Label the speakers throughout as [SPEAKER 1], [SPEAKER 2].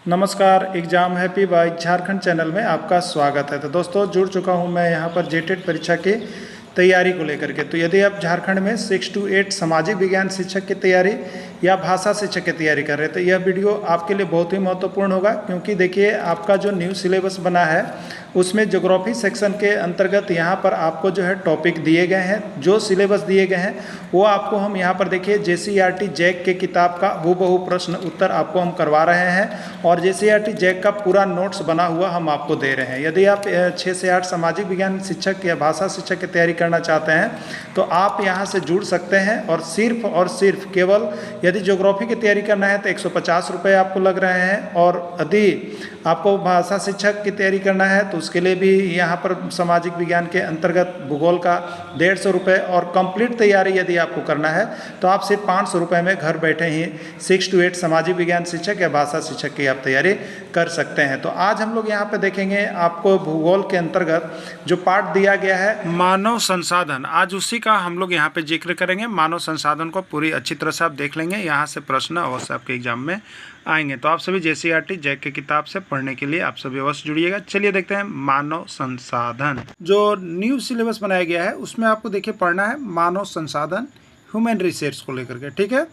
[SPEAKER 1] नमस्कार, exam happy by Jharkhand channel में आपका स्वागत है। तो दोस्तों जुड़ चुका हूं मैं यहां पर जेटेट परीक्षा की तैयारी को लेकर के। तो यदि आप झारखंड में 6 to 8 सामाजिक विज्ञान शिक्षक की तैयारी या भाषा शिक्षक की तैयारी कर रहे हैं तो यह वीडियो आपके लिए बहुत ही महत्वपूर्ण होगा, क्योंकि देखिए आपका जो न्यू सिलेबस बना है उसमें ज्योग्राफी सेक्शन के अंतर्गत यहाँ पर आपको जो है टॉपिक दिए गए हैं, जो सिलेबस दिए गए हैं वो आपको हम यहाँ पर देखिए JCERT जैक के किताब का हूबहू प्रश्न उत्तर आपको हम करवा रहे हैं और JCERT जैक का पूरा नोट्स बना हुआ हम आपको दे रहे हैं। यदि आप 6 से 8 सामाजिक विज्ञान शिक्षक या भाषा शिक्षक की तैयारी करना चाहते हैं तो आप यहाँ से जुड़ सकते हैं और सिर्फ केवल यदि ज्योग्राफी की तैयारी करना है तो 150 रुपये आपको लग रहे हैं, और यदि आपको भाषा शिक्षक की तैयारी करना है तो उसके लिए भी यहाँ पर सामाजिक विज्ञान के अंतर्गत भूगोल का 150 रुपये, और कंप्लीट तैयारी यदि आपको करना है तो आप सिर्फ 500 रुपये में घर बैठे ही 6 to 8 सामाजिक विज्ञान शिक्षक या भाषा शिक्षक की आप तैयारी कर सकते हैं। तो आज हम लोग यहाँ पे देखेंगे आपको भूगोल के अंतर्गत जो पार्ट दिया गया है मानव संसाधन, आज उसी का हम लोग यहाँ पे जिक्र करेंगे। मानव संसाधन को पूरी अच्छी तरह से आप देख लेंगे, यहाँ से प्रश्न अवश्य आपके एग्जाम में आएंगे। तो आप सभी JCERT जैक की किताब से पढ़ने के लिए आप सभी अवश्य जुड़िएगा। चलिए देखते हैं मानव संसाधन। जो न्यू सिलेबस बनाया गया है उसमें आपको देखिए पढ़ना है मानव संसाधन, ह्यूमन रिसोर्स को लेकर के, ठीक है।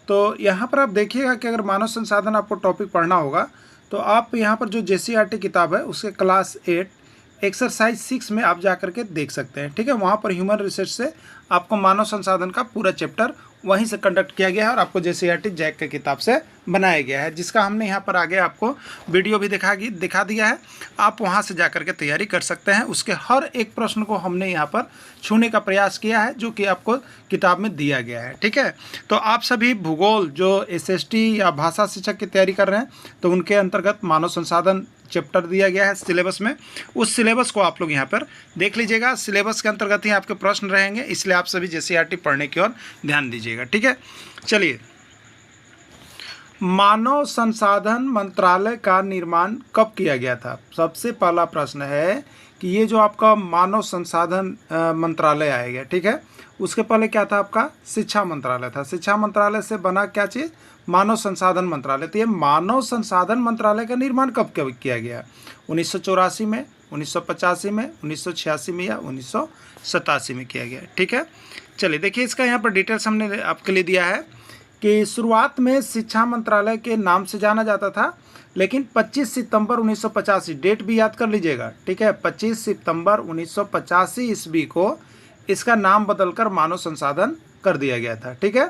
[SPEAKER 1] तो यहाँ पर आप देखिएगा कि अगर मानव संसाधन आपको टॉपिक पढ़ना होगा तो आप यहाँ पर जो JCERT किताब है उसके क्लास 8 एक्सरसाइज 6 में आप जा करके देख सकते हैं, ठीक है। वहाँ पर ह्यूमन रिसोर्स से आपको मानव संसाधन का पूरा चैप्टर वहीं से कंडक्ट किया गया है और आपको JCERT जैक के किताब से बनाया गया है, जिसका हमने यहाँ पर आगे आपको वीडियो भी दिखा दिया है। आप वहाँ से जा कर के तैयारी कर सकते हैं। उसके हर एक प्रश्न को हमने यहाँ पर छूने का प्रयास किया है जो कि आपको किताब में दिया गया है, ठीक है। तो आप सभी भूगोल जो SST या भाषा शिक्षक की तैयारी कर रहे हैं तो उनके अंतर्गत मानव संसाधन चैप्टर दिया गया है सिलेबस में, उस सिलेबस को आप लोग यहाँ पर देख लीजिएगा। सिलेबस के अंतर्गत ही आपके प्रश्न रहेंगे, इसलिए आप सभी JCERT पढ़ने की ओर ध्यान दीजिएगा, ठीक है। चलिए, मानव संसाधन मंत्रालय का निर्माण कब किया गया था? सबसे पहला प्रश्न है कि ये जो आपका मानव संसाधन मंत्रालय आएगा, ठीक है, उसके पहले क्या था? आपका शिक्षा मंत्रालय था। शिक्षा मंत्रालय से बना क्या चीज़? मानव संसाधन मंत्रालय। तो ये मानव संसाधन मंत्रालय का निर्माण कब किया गया? 1984 में, 1985 में, 1986 में या 1987 में किया गया, ठीक है। चलिए देखिए, इसका यहाँ पर डिटेल्स हमने आपके लिए दिया है कि शुरुआत में शिक्षा मंत्रालय के नाम से जाना जाता था, लेकिन 25 सितंबर 1985, डेट भी याद कर लीजिएगा, ठीक है, 25 सितंबर 1985 ईस्वी को इसका नाम बदलकर मानव संसाधन कर दिया गया था, ठीक है।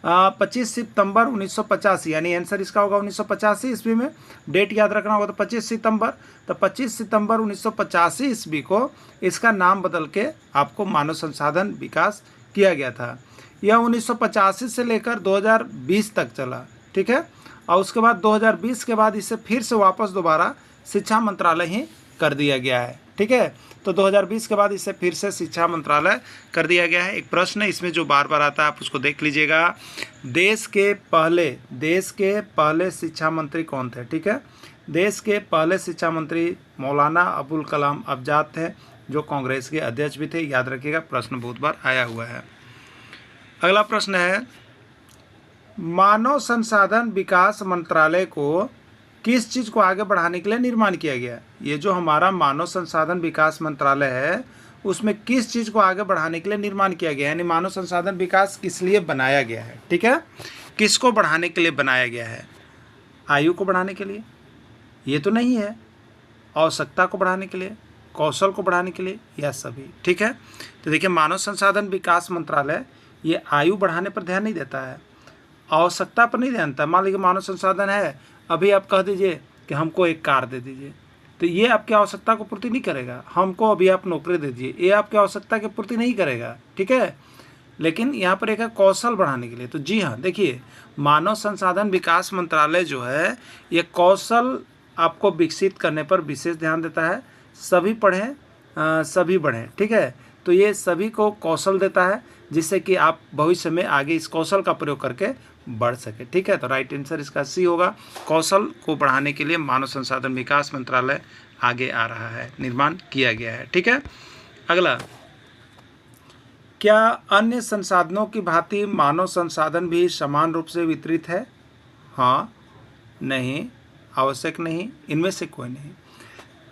[SPEAKER 1] 25 सितंबर 1985, यानी आंसर इसका होगा 1985 ईस्वी में। डेट याद रखना होगा तो 25 सितंबर, तो 25 सितंबर 1985 ईस्वी को इसका नाम बदल के आपको मानव संसाधन विकास किया गया था। यह 1985 से लेकर 2020 तक चला, ठीक है, और उसके बाद 2020 के बाद इसे फिर से वापस दोबारा शिक्षा मंत्रालय ही कर दिया गया है, ठीक है। तो 2020 के बाद इसे फिर से शिक्षा मंत्रालय कर दिया गया है। एक प्रश्न है इसमें जो बार बार आता है, आप उसको देख लीजिएगा। देश के पहले शिक्षा मंत्री कौन थे? ठीक है, देश के पहले शिक्षा मंत्री मौलाना अबुल कलाम आज़ाद थे, जो कांग्रेस के अध्यक्ष भी थे। याद रखिएगा, प्रश्न बहुत बार आया हुआ है। अगला प्रश्न है, मानव संसाधन विकास मंत्रालय को किस चीज़ को आगे बढ़ाने के लिए निर्माण किया गया? ये जो हमारा मानव संसाधन विकास मंत्रालय है उसमें किस चीज़ को आगे बढ़ाने के लिए निर्माण किया गया है, यानी मानव संसाधन विकास किस लिए बनाया गया है, ठीक है। किसको बढ़ाने के लिए बनाया गया है? आयु को बढ़ाने के लिए? ये तो नहीं है। आवश्यकता को बढ़ाने के लिए, कौशल को बढ़ाने के लिए, या सभी, ठीक है। तो देखिए, मानव संसाधन विकास मंत्रालय ये आयु बढ़ाने पर ध्यान नहीं देता है, आवश्यकता पर नहीं ध्यान देता। मान लीजिए मानव संसाधन है, अभी आप कह दीजिए कि हमको एक कार दे दीजिए, तो ये आपकी आवश्यकता को पूर्ति नहीं करेगा। हमको अभी आप नौकरी दे दीजिए, ये आपकी आवश्यकता की पूर्ति नहीं करेगा, ठीक है। लेकिन यहाँ पर एक है कौशल बढ़ाने के लिए। तो जी हाँ, देखिए, मानव संसाधन विकास मंत्रालय जो है ये कौशल आपको विकसित करने पर विशेष ध्यान देता है। सभी पढ़ें सभी बढ़ें, ठीक है। तो ये सभी को कौशल देता है जिससे कि आप भविष्य में आगे इस कौशल का प्रयोग करके बढ़ सके, ठीक है। तो राइट आंसर इसका सी होगा। कौशल को बढ़ाने के लिए मानव संसाधन विकास मंत्रालय आगे आ रहा है, निर्माण किया गया है, ठीक है। अगला, क्या अन्य संसाधनों की भांति मानव संसाधन भी समान रूप से वितरित है? हाँ, नहीं, आवश्यक नहीं, इनमें से कोई नहीं।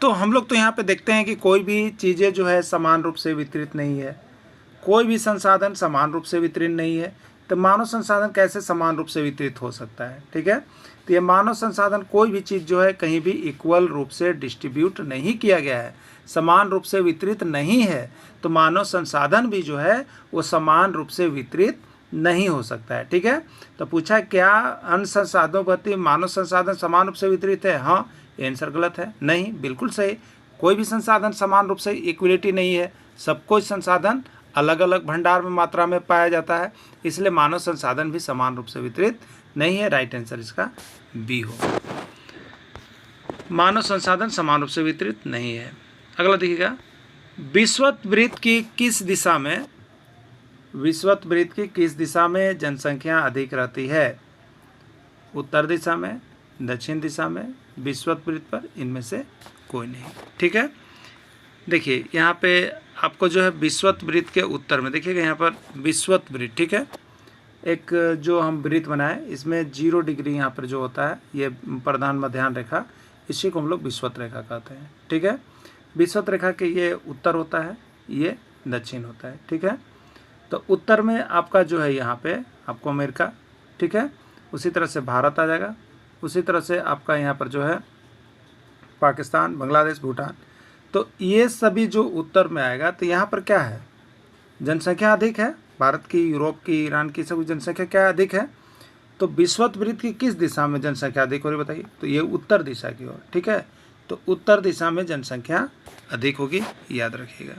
[SPEAKER 1] तो हम लोग तो यहाँ पे देखते हैं कि कोई भी चीज़ें जो है समान रूप से वितरित नहीं है, कोई भी संसाधन समान रूप से वितरित नहीं है। तो मानव संसाधन कैसे समान रूप से वितरित हो सकता है? ठीक है, तो ये मानव संसाधन कोई भी चीज़ जो है कहीं भी इक्वल रूप से डिस्ट्रीब्यूट नहीं किया गया है, समान रूप से वितरित नहीं है, तो मानव संसाधन भी जो है वो समान रूप से वितरित नहीं हो सकता है। ठीक है, तो पूछा क्या अन्य संसाधनों प्रति मानव संसाधन समान रूप से वितरित है? हाँ, ये आंसर गलत है। नहीं, बिल्कुल सही। कोई भी संसाधन समान रूप से इक्वलिटी नहीं है, सब कोई संसाधन अलग अलग भंडार में मात्रा में पाया जाता है, इसलिए मानव संसाधन भी समान रूप से वितरित नहीं है। राइट आंसर इसका बी हो, मानव संसाधन समान रूप से वितरित नहीं है। अगला देखिएगा, विषुवत वृत्त की किस दिशा में जनसंख्या अधिक रहती है? उत्तर दिशा में, दक्षिण दिशा में, विषुवत वृत्त पर, इनमें से कोई नहीं। ठीक है, देखिए यहाँ पे आपको जो है विषुवत वृत्त के उत्तर में देखिएगा, यहाँ पर विषुवत वृत्त, ठीक है, एक जो हम वृत्त बनाए इसमें 0 डिग्री यहाँ पर जो होता है ये प्रधान मध्याह्न रेखा, इसी को हम लोग विषुवत रेखा कहते हैं। ठीक है, विषुवत रेखा के ये उत्तर होता है, ये दक्षिण होता है। ठीक है, तो उत्तर में आपका जो है यहाँ पे आपको अमेरिका, ठीक है, उसी तरह से भारत आ जाएगा, उसी तरह से आपका यहाँ पर जो है पाकिस्तान, बांग्लादेश, भूटान। तो ये सभी जो उत्तर में आएगा, तो यहाँ पर क्या है, जनसंख्या अधिक है, भारत की, यूरोप की, ईरान की सभी जनसंख्या क्या अधिक है। तो विषुवत वृत्त की किस दिशा में जनसंख्या अधिक हो रही बताइए? तो ये उत्तर दिशा की ओर। ठीक है, तो उत्तर दिशा में जनसंख्या अधिक होगी, याद रखिएगा।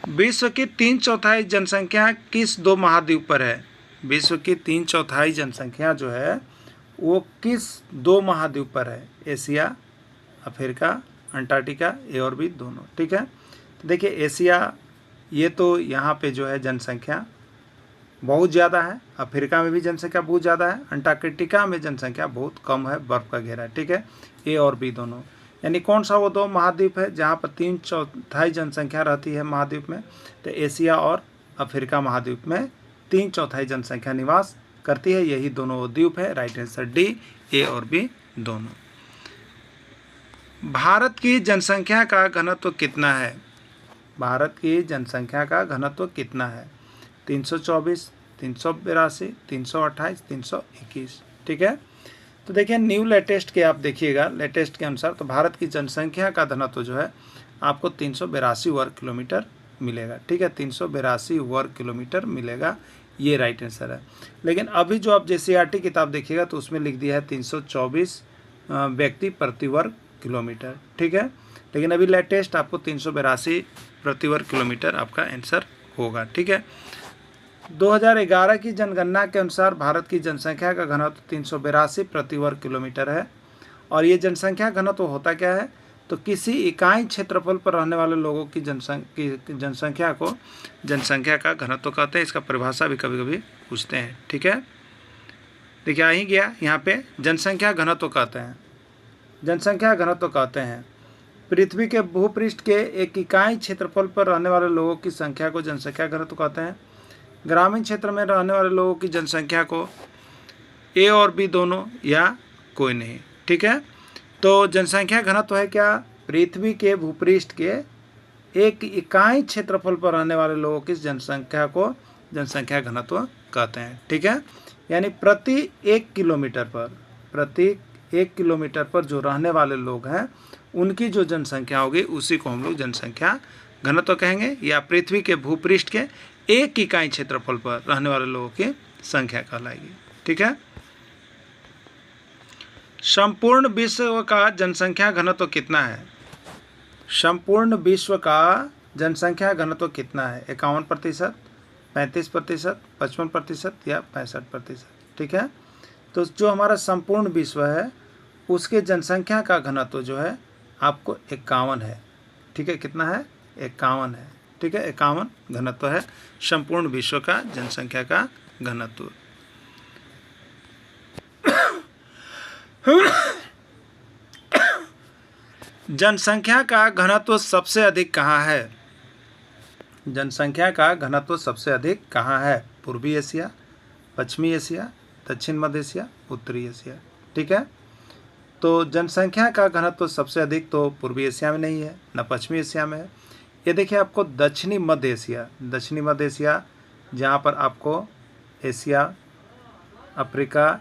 [SPEAKER 1] विश्व की 3/4 जनसंख्या किस 2 महाद्वीप पर है? विश्व की 3/4 जनसंख्या जो है वो किस 2 महाद्वीप पर है? एशिया, अफ्रीका, अंटार्कटिका, ए और बी दोनों। ठीक है, तो देखिए एशिया, ये तो यहाँ पे जो है जनसंख्या बहुत ज़्यादा है, अफ्रीका में भी जनसंख्या बहुत ज़्यादा है, अंटार्कटिका में जनसंख्या बहुत कम है, बर्फ़ का घेरा। ठीक है, ए और बी दोनों, यानी कौन सा वो 2 महाद्वीप है जहाँ पर 3/4 जनसंख्या रहती है महाद्वीप में? तो एशिया और अफ्रीका महाद्वीप में 3/4 जनसंख्या निवास करती है, यही दोनों वो द्वीप है। राइट आंसर डी, ए और बी दोनों। भारत की जनसंख्या का घनत्व कितना है? भारत की जनसंख्या का घनत्व कितना है? 324, 382, 328, 321। ठीक है, तो देखिए न्यू लेटेस्ट के आप देखिएगा, लेटेस्ट के अनुसार तो भारत की जनसंख्या का घनत्व जो है आपको 382 वर्ग किलोमीटर मिलेगा। ठीक है, 382 वर्ग किलोमीटर मिलेगा, ये राइट आंसर है। लेकिन अभी जो आप JCERT किताब देखिएगा तो उसमें लिख दिया है 324 व्यक्ति प्रति वर्ग किलोमीटर। ठीक है, लेकिन अभी लेटेस्ट आपको 382 प्रति वर्ग किलोमीटर आपका आंसर होगा। ठीक है, 2011 की जनगणना के अनुसार भारत की जनसंख्या का घनत्व 382 प्रति वर्ग किलोमीटर है। और ये जनसंख्या घनत्व होता क्या है? तो किसी इकाई क्षेत्रफल पर रहने वाले लोगों की जनसंख्या को जनसंख्या का घनत्व कहते हैं। इसका परिभाषा भी कभी कभी पूछते हैं। ठीक है, देखिए आ ही गया, यहाँ पे जनसंख्या घनत्व कहते हैं, जनसंख्या घनत्व कहते हैं पृथ्वी के भूपृष्ठ के एक इकाई क्षेत्रफल पर रहने वाले लोगों की संख्या को जनसंख्या घनत्व कहते हैं। ग्रामीण क्षेत्र में रहने वाले लोगों की जनसंख्या को ए और बी दोनों या कोई नहीं। ठीक है, तो जनसंख्या घनत्व है क्या? पृथ्वी के भूपृष्ठ के एक इकाई क्षेत्रफल पर रहने वाले लोगों की जनसंख्या को जनसंख्या घनत्व कहते हैं। ठीक है, यानी प्रति 1 किलोमीटर पर जो रहने वाले लोग हैं उनकी जो जनसंख्या होगी उसी को हम लोग जनसंख्या घनत्व कहेंगे, या पृथ्वी के भूपृष्ठ के एक इकाई क्षेत्रफल पर रहने वाले लोगों की संख्या कहलाएगी। ठीक है, संपूर्ण विश्व का जनसंख्या घनत्व कितना है? संपूर्ण विश्व का जनसंख्या घनत्व कितना है? 51%, 35%, 55% या 65%। ठीक है, तो जो हमारा संपूर्ण विश्व है उसके जनसंख्या का घनत्व जो है आपको 51 है। ठीक है, कितना है? 51 है। ठीक है, 51 घनत्व है संपूर्ण विश्व का जनसंख्या का घनत्व। जनसंख्या का घनत्व सबसे अधिक कहाँ है? जनसंख्या का घनत्व सबसे अधिक कहाँ है? पूर्वी एशिया, पश्चिमी एशिया, दक्षिण मध्य एशिया, उत्तरी एशिया। ठीक है। तो जनसंख्या का घनत्व तो सबसे अधिक तो पूर्वी एशिया में नहीं है, न पश्चिमी एशिया में है। ये देखिए आपको दक्षिणी मध्य एशिया जहाँ पर आपको एशिया, अफ्रीका,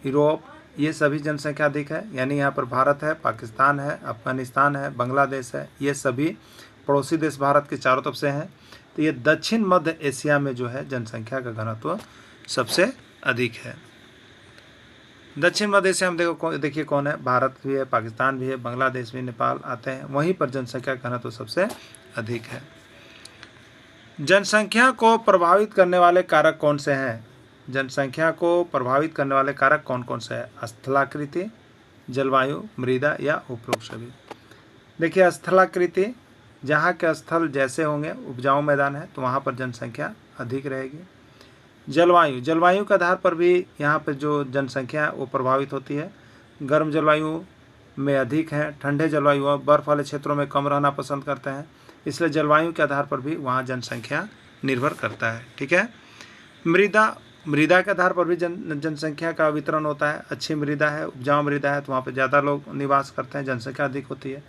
[SPEAKER 1] यूरोप ये सभी जनसंख्या अधिक है, यानी यहाँ पर भारत है, पाकिस्तान है, अफगानिस्तान है, बांग्लादेश है, ये सभी पड़ोसी देश भारत के चारों तरफ से हैं। तो ये दक्षिण मध्य एशिया में जो है जनसंख्या का घनत्व सबसे अधिक है। दक्षिण मध्य एशिया में देखिए कौन है, भारत भी है, पाकिस्तान भी है, बांग्लादेश भी, नेपाल आते हैं, वहीं पर जनसंख्या का घनत्व सबसे अधिक है। जनसंख्या को प्रभावित करने वाले कारक कौन से हैं? जनसंख्या को प्रभावित करने वाले कारक कौन कौन से हैं? स्थलाकृति, जलवायु, मृदा या उपरोक्त सभी। देखिए स्थलाकृति, जहाँ के स्थल जैसे होंगे, उपजाऊ मैदान है, तो वहाँ पर जनसंख्या अधिक रहेगी। जलवायु के आधार पर भी यहाँ पर जो जनसंख्या है वो प्रभावित होती है। गर्म जलवायु में अधिक है, ठंडे जलवायु बर्फ वाले क्षेत्रों में कम रहना पसंद करते हैं, इसलिए जलवायु के आधार पर भी वहाँ जनसंख्या निर्भर करता है। ठीक है। मृदा के आधार पर भी जनसंख्या का वितरण होता है। अच्छी मृदा है, उपजाऊ मृदा है, तो वहाँ पर ज़्यादा लोग निवास करते हैं, जनसंख्या अधिक होती है।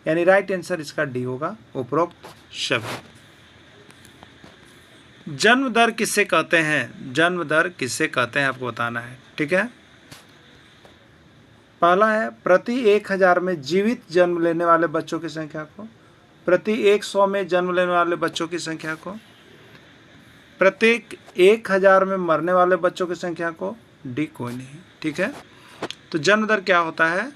[SPEAKER 1] यानी राइट आंसर इसका डी होगा, उपरोक्त सभी। जन्म दर किससे कहते हैं? जन्म दर किससे कहते हैं आपको बताना है। ठीक है। पहला है प्रति 1000 में जीवित जन्म लेने वाले बच्चों की संख्या को, प्रति 100 में जन्म लेने वाले बच्चों की संख्या को, प्रत्येक 1000 में मरने वाले बच्चों की संख्या को, डी कोई नहीं। ठीक है। तो जन्म दर क्या होता है?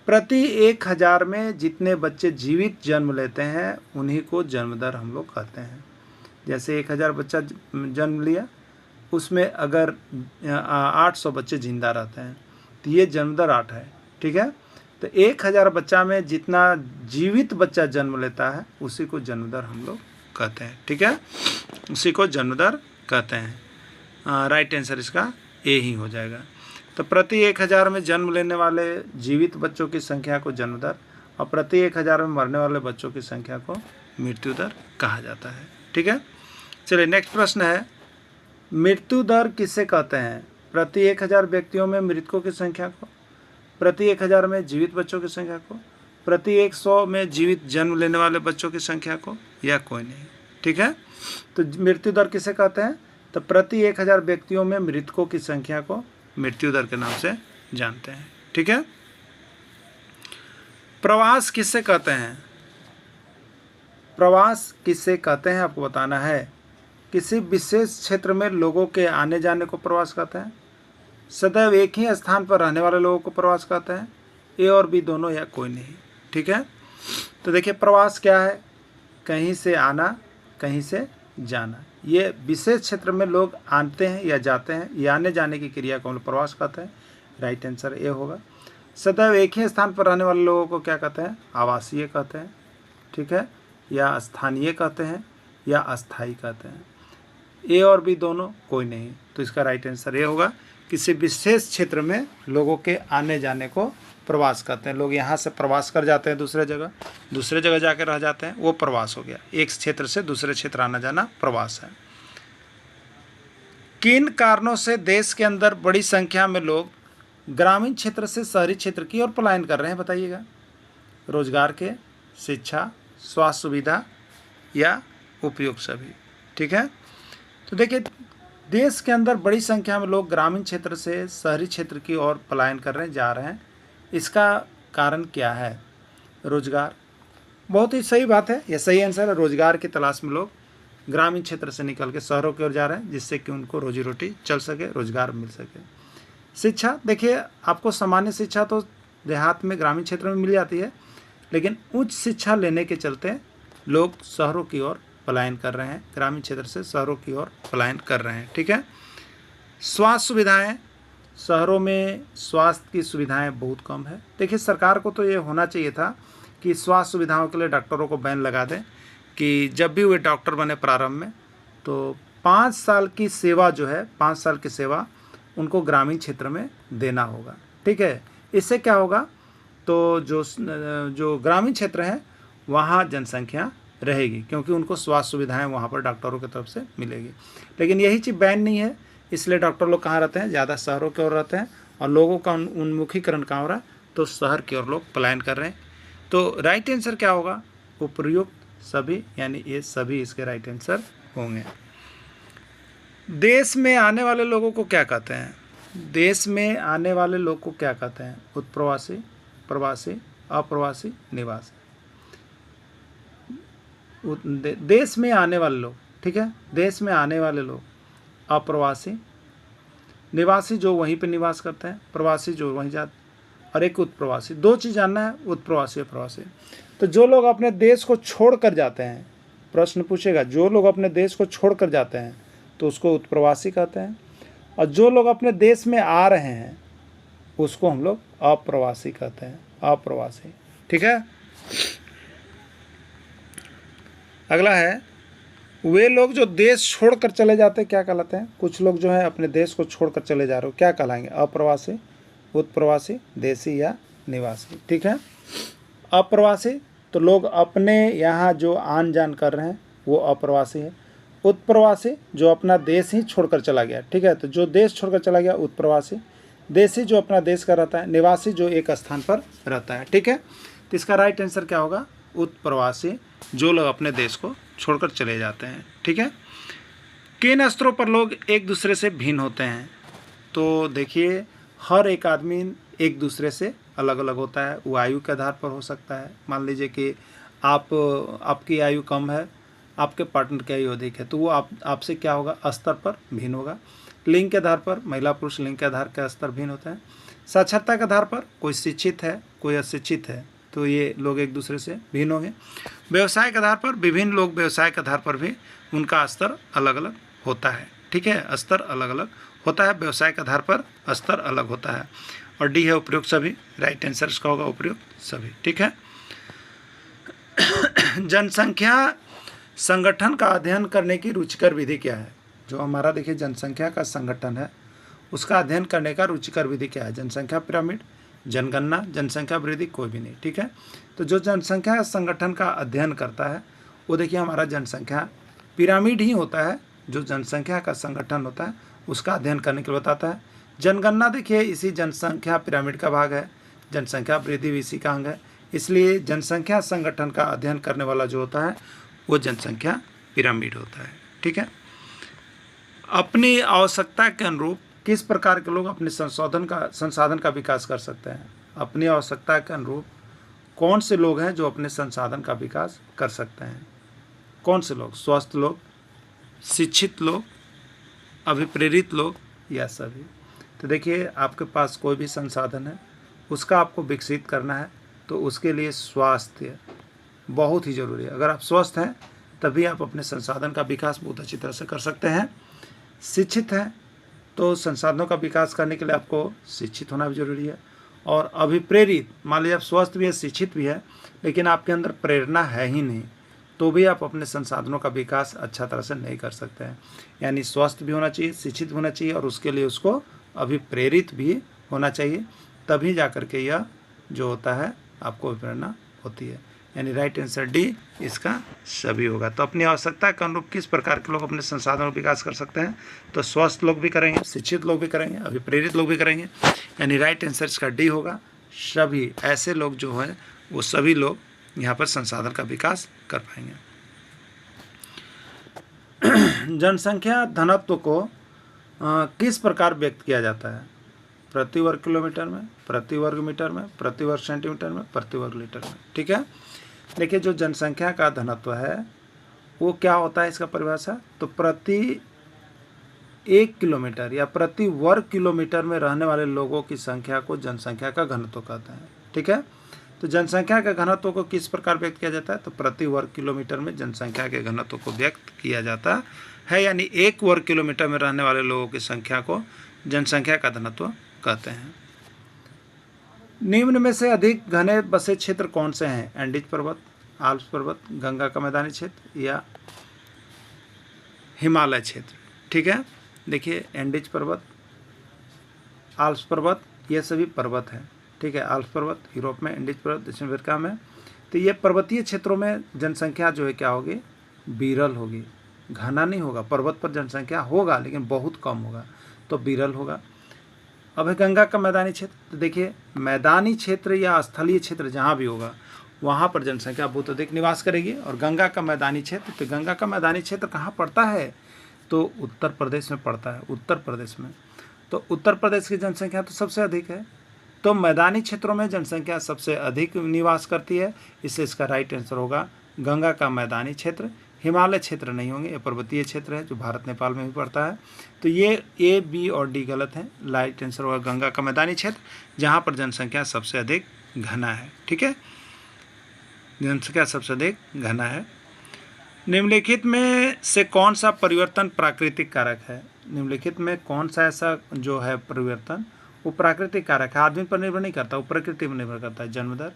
[SPEAKER 1] प्रति 1000 में जितने बच्चे जीवित जन्म लेते हैं उन्हीं को जन्म दर हम लोग कहते हैं। जैसे 1000 बच्चा जन्म लिया, उसमें अगर 800 बच्चे जिंदा रहते हैं तो ये जन्म दर 8 है। ठीक है। तो 1000 बच्चा में जितना जीवित बच्चा जन्म लेता है उसी को जन्म दर हम लोग कहते हैं। ठीक है, उसी को जन्म दर कहते हैं। राइट आंसर इसका ए ही हो जाएगा। तो प्रति 1000 में जन्म लेने वाले जीवित बच्चों की संख्या को जन्म दर और प्रति 1000 में मरने वाले बच्चों की संख्या को मृत्यु दर कहा जाता है। ठीक है। चलिए नेक्स्ट प्रश्न है, मृत्यु दर किससे कहते हैं? प्रति 1000 व्यक्तियों में मृतकों की संख्या को, प्रति 1000 में जीवित बच्चों की संख्या को, प्रति 100 में जीवित जन्म लेने वाले बच्चों की संख्या को, या कोई नहीं। ठीक है। तो मृत्यु दर किसे कहते हैं? तो प्रति 1000 व्यक्तियों में मृतकों की संख्या को मृत्यु दर के नाम से जानते हैं। ठीक है। प्रवास किससे कहते हैं? प्रवास किससे कहते हैं आपको बताना है। किसी विशेष क्षेत्र में लोगों के आने जाने को प्रवास कहते हैं। सदैव एक ही स्थान पर रहने वाले लोगों को प्रवास कहते हैं। ए और बी दोनों या कोई नहीं। ठीक है। तो देखिए प्रवास क्या है? कहीं से आना, कहीं से जाना। ये विशेष क्षेत्र में लोग आते हैं या जाते हैं, ये आने जाने की क्रिया को हम लोग प्रवास कहते हैं। राइट आंसर ए होगा। सदैव एक ही स्थान पर रहने वाले लोगों को क्या कहते हैं? आवासीय कहते हैं। ठीक है, या स्थानीय कहते हैं, या अस्थायी कहते हैं। ए और बी दोनों कोई नहीं, तो इसका राइट आंसर ये होगा। किसी विशेष क्षेत्र में लोगों के आने जाने को प्रवास कहते हैं। लोग यहाँ से प्रवास कर जाते हैं दूसरे जगह जाकर रह जाते हैं, वो प्रवास हो गया। एक क्षेत्र से दूसरे क्षेत्र आना जाना प्रवास है। किन कारणों से देश के अंदर बड़ी संख्या में लोग ग्रामीण क्षेत्र से शहरी क्षेत्र की ओर पलायन कर रहे हैं? बताइएगा। रोजगार के, शिक्षा, स्वास्थ्य सुविधा या उपयोग सभी। ठीक है। तो देखिए देश के अंदर बड़ी संख्या में लोग ग्रामीण क्षेत्र से शहरी क्षेत्र की ओर पलायन कर रहे हैं, जा रहे हैं। इसका कारण क्या है? रोजगार। बहुत ही सही बात है, यह सही आंसर है। रोजगार की तलाश में लोग ग्रामीण क्षेत्र से निकल के शहरों की ओर जा रहे हैं, जिससे कि उनको रोजी रोटी चल सके, रोजगार मिल सके। शिक्षा, देखिए आपको सामान्य शिक्षा तो देहात में, ग्रामीण क्षेत्र में मिल जाती है, लेकिन उच्च शिक्षा लेने के चलते लोग शहरों की ओर पलायन कर रहे हैं, ग्रामीण क्षेत्र से शहरों की ओर पलायन कर रहे हैं। ठीक है। स्वास्थ्य सुविधाएं, शहरों में स्वास्थ्य की सुविधाएं बहुत कम है। देखिए सरकार को तो ये होना चाहिए था कि स्वास्थ्य सुविधाओं के लिए डॉक्टरों को बैन लगा दें, कि जब भी वे डॉक्टर बने प्रारंभ में तो 5 साल की सेवा जो है, 5 साल की सेवा उनको ग्रामीण क्षेत्र में देना होगा। ठीक है। इससे क्या होगा? तो जो ग्रामीण क्षेत्र है वहाँ जनसंख्या रहेगी, क्योंकि उनको स्वास्थ्य सुविधाएं वहाँ पर डॉक्टरों की तरफ से मिलेगी। लेकिन यही चीज़ बैन नहीं है, इसलिए डॉक्टर लोग कहाँ रहते हैं? ज़्यादा शहरों की ओर रहते हैं और लोगों का उन्मुखीकरण कहाँ हो रहा है, तो शहर की ओर लोग पलायन कर रहे हैं। तो राइट आंसर क्या होगा, उपयुक्त सभी, यानी ये सभी इसके राइट आंसर होंगे। देश में आने वाले लोगों को क्या कहते हैं, देश में आने वाले लोग को क्या कहते हैं, उत्प्रवासी, प्रवासी, अप्रवासी, निवासी। देश में आने वाले लोग, ठीक है, देश में आने वाले लोग, अप्रवासी, निवासी जो वहीं पे निवास करते हैं, प्रवासी जो वहीं जाते, और एक उत्प्रवासी। दो चीज़ जानना है, उत्प्रवासी और प्रवासी। तो जो लोग अपने देश को छोड़ कर जाते हैं, प्रश्न पूछेगा, जो लोग अपने देश को छोड़ कर जाते हैं तो उसको उत्प्रवासी कहते हैं, और जो लोग अपने देश में आ रहे हैं उसको हम लोग अप्रवासी कहते हैं, अप्रवासी, ठीक है। अगला है, वे लोग जो देश छोड़कर चले जाते हैं क्या कहलाते हैं। कुछ लोग जो है अपने देश को छोड़कर चले जा रहे हो, क्या कहलाएंगे, अप्रवासी, उत्प्रवासी, देशी या निवासी, ठीक है। अप्रवासी तो लोग अपने यहाँ जो आन जान कर रहे हैं वो अप्रवासी है। उत्प्रवासी जो अपना देश ही छोड़कर चला गया, ठीक है, तो जो देश छोड़कर चला गया उत्प्रवासी। देशी जो अपना देश का रहता है। निवासी जो एक स्थान पर रहता है, ठीक है। तो इसका राइट आंसर क्या होगा, उत्प्रवासी, जो लोग अपने देश को छोड़कर चले जाते हैं, ठीक है। किन स्तरों पर लोग एक दूसरे से भिन्न होते हैं, तो देखिए हर एक आदमी एक दूसरे से अलग अलग होता है। वो आयु के आधार पर हो सकता है, मान लीजिए कि आपकी आयु कम है, आपके पार्टनर की आयु अधिक है, तो वो आपसे क्या होगा, स्तर पर भिन्न होगा। लिंग के आधार पर, महिला पुरुष लिंग के आधार का स्तर भिन्न होता है। साक्षरता के आधार पर, कोई शिक्षित है कोई अशिक्षित है, तो ये लोग एक दूसरे से भिन्न होंगे। व्यवसाय के आधार पर, विभिन्न लोग व्यवसाय के आधार पर भी उनका स्तर अलग अलग होता है, ठीक है, स्तर अलग अलग होता है, व्यवसाय के आधार पर स्तर अलग होता है। और डी है उपयुक्त सभी, राइट आंसर इसका होगा उपयुक्त सभी, ठीक है। जनसंख्या संगठन का अध्ययन करने की रुचिकर विधि क्या है। जो हमारा देखिए जनसंख्या का संगठन है उसका अध्ययन करने का रुचिकर विधि क्या है, जनसंख्या पिरामिड, जनगणना, जनसंख्या वृद्धि, कोई भी नहीं, ठीक है। तो जो जनसंख्या संगठन का अध्ययन करता है वो देखिए हमारा जनसंख्या पिरामिड ही होता है। जो जनसंख्या का संगठन होता है उसका अध्ययन करने के लिए बताता है। जनगणना देखिए इसी जनसंख्या पिरामिड का भाग है, जनसंख्या वृद्धि भी इसी का अंग है, इसलिए जनसंख्या संगठन का अध्ययन करने वाला जो होता है वो जनसंख्या पिरामिड होता है, ठीक है। अपनी आवश्यकता के अनुरूप किस प्रकार के लोग अपने संसाधन का विकास कर सकते हैं। अपनी आवश्यकता के अनुरूप कौन से लोग हैं जो अपने संसाधन का विकास कर सकते हैं, कौन से लोग, स्वस्थ लोग, शिक्षित लोग, अभिप्रेरित लोग या सभी। तो देखिए आपके पास कोई भी संसाधन है उसका आपको विकसित करना है तो उसके लिए स्वास्थ्य बहुत ही ज़रूरी है। अगर आप स्वस्थ हैं तभी आप अपने संसाधन का विकास बहुत अच्छी तरह से कर सकते हैं। शिक्षित हैं तो संसाधनों का विकास करने के लिए आपको शिक्षित होना भी जरूरी है। और अभिप्रेरित, मान लीजिए आप स्वस्थ भी है शिक्षित भी है लेकिन आपके अंदर प्रेरणा है ही नहीं तो भी आप अपने संसाधनों का विकास अच्छा तरह से नहीं कर सकते हैं। यानी स्वस्थ भी होना चाहिए, शिक्षित भी होना चाहिए और उसके लिए उसको अभिप्रेरित भी होना चाहिए, तभी जा कर के यह जो होता है आपको प्रेरणा होती है। यानी राइट आंसर डी इसका सभी होगा। तो अपनी आवश्यकता के अनुरूप किस प्रकार के लोग अपने संसाधनों का विकास कर सकते हैं, तो स्वस्थ लोग भी करेंगे, शिक्षित लोग भी करेंगे, अभिप्रेरित लोग भी करेंगे। यानी राइट आंसर इसका डी होगा। सभी ऐसे लोग जो है वो सभी लोग यहाँ पर संसाधन का विकास कर पाएंगे। जनसंख्या घनत्व को किस प्रकार व्यक्त किया जाता है, प्रति वर्ग किलोमीटर में, प्रति वर्ग मीटर में, प्रति वर्ग सेंटीमीटर में, प्रति वर्ग लीटर में, ठीक है। देखिए जो जनसंख्या का घनत्व है वो क्या होता है, इसका परिभाषा, तो प्रति 1 किलोमीटर या प्रति वर्ग किलोमीटर में रहने वाले लोगों की संख्या को जनसंख्या का घनत्व कहते हैं, ठीक है। तो जनसंख्या के घनत्व को किस प्रकार व्यक्त किया जाता है, तो प्रति वर्ग किलोमीटर में जनसंख्या के घनत्व को व्यक्त किया जाता है। यानी 1 वर्ग किलोमीटर में रहने वाले लोगों की संख्या को जनसंख्या का घनत्व कहते हैं। निम्न में से अधिक घने बसे क्षेत्र कौन से हैं, एंडीज पर्वत, आल्प्स पर्वत, गंगा का मैदानी क्षेत्र या हिमालय क्षेत्र, ठीक है। देखिए एंडीज पर्वत, आल्प्स पर्वत, ये सभी पर्वत हैं, ठीक है। आल्प्स पर्वत यूरोप में, एंडीज पर्वत दक्षिण अमेरिका में। तो ये पर्वतीय क्षेत्रों में जनसंख्या जो है क्या होगी, विरल होगी, घना नहीं होगा। पर्वत पर जनसंख्या होगा लेकिन बहुत कम होगा, तो विरल होगा। अब है गंगा का मैदानी क्षेत्र। तो देखिए मैदानी क्षेत्र या स्थलीय क्षेत्र जहाँ भी होगा वहाँ पर जनसंख्या बहुत अधिक निवास करेगी। और गंगा का मैदानी क्षेत्र, तो गंगा का मैदानी क्षेत्र कहाँ पड़ता है, तो उत्तर प्रदेश में पड़ता है, उत्तर प्रदेश में। तो उत्तर प्रदेश की जनसंख्या तो सबसे अधिक है, तो मैदानी क्षेत्रों में जनसंख्या सबसे अधिक निवास करती है, इसलिए इसका राइट आंसर होगा गंगा का मैदानी क्षेत्र। हिमालय क्षेत्र नहीं होंगे, ये पर्वतीय क्षेत्र है जो भारत नेपाल में भी पड़ता है। तो ये ए, बी और डी गलत है, राइट आंसर होगा गंगा का मैदानी क्षेत्र जहाँ पर जनसंख्या सबसे अधिक घना है। ठीक है, जनसंख्या सबसे अधिक घना है। निम्नलिखित में से कौन सा परिवर्तन प्राकृतिक कारक है, निम्नलिखित में कौन सा ऐसा जो है परिवर्तन वो प्राकृतिक कारक है, आदमी पर निर्भर नहीं करता, वो प्रकृति पर निर्भर करता है। जन्म दर,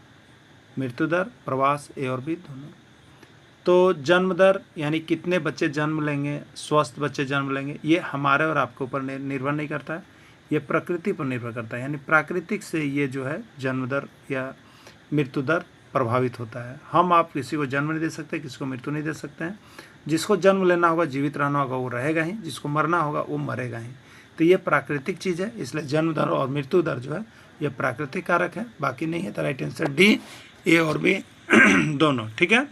[SPEAKER 1] मृत्यु दर, प्रवास, ए और बी दोनों। तो जन्म दर यानी कितने बच्चे जन्म लेंगे, स्वस्थ बच्चे जन्म लेंगे, ये हमारे और आपके ऊपर निर्भर नहीं करता है, ये प्रकृति पर निर्भर करता है। यानी प्राकृतिक से ये जो है जन्म दर या मृत्यु दर प्रभावित होता है। हम आप किसी को जन्म नहीं दे सकते, किसी को मृत्यु नहीं दे सकते हैं। जिसको जन्म लेना होगा, जीवित रहना होगा, वो रहेगा ही, जिसको मरना होगा वो मरेगा ही। तो ये प्राकृतिक चीज़ है, इसलिए जन्म दर और मृत्यु दर जो है ये प्राकृतिक कारक है, बाकी नहीं है। तो राइट आंसर डी, ए और बी दोनों। ठीक है,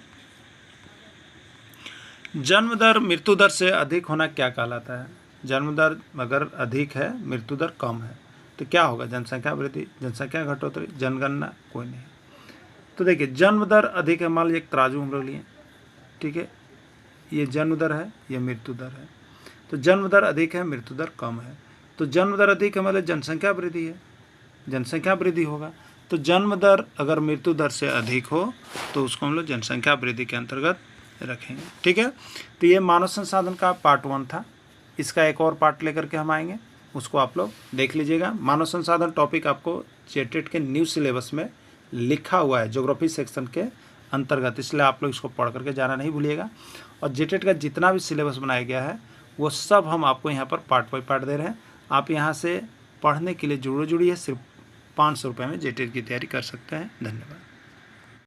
[SPEAKER 1] जन्म दर मृत्यु दर से अधिक होना क्या कहलाता है, जन्म दर अगर अधिक है, मृत्यु दर कम है, तो क्या होगा, जनसंख्या वृद्धि, जनसंख्या घटोतरी, जनगणना, कोई नहीं। तो देखिए जन्म दर अधिक है, मान लीजिए एक तराजू हम लोग लिए, ठीक है, ये जन्म दर है, ये मृत्यु दर है। तो जन्म दर अधिक है, मृत्यु दर कम है। तो जन्म दर अधिक है मतलब जनसंख्या वृद्धि है, जनसंख्या वृद्धि होगा। तो जन्म दर अगर मृत्यु दर से अधिक हो तो उसको हम लोग जनसंख्या वृद्धि के अंतर्गत रखेंगे। ठीक है, तो ये मानव संसाधन का पार्ट 1 था। इसका एक और पार्ट लेकर के हम आएंगे, उसको आप लोग देख लीजिएगा। मानव संसाधन टॉपिक आपको जेटेट के न्यू सिलेबस में लिखा हुआ है ज्योग्राफी सेक्शन के अंतर्गत, इसलिए आप लोग इसको पढ़ करके जाना नहीं भूलिएगा। और जेटेट का जितना भी सिलेबस बनाया गया है वो सब हम आपको यहाँ पर पार्ट बाई पार्ट दे रहे हैं। आप यहाँ से पढ़ने के लिए जुड़िए, सिर्फ 500 रुपये में जेटेट की तैयारी कर सकते हैं। धन्यवाद।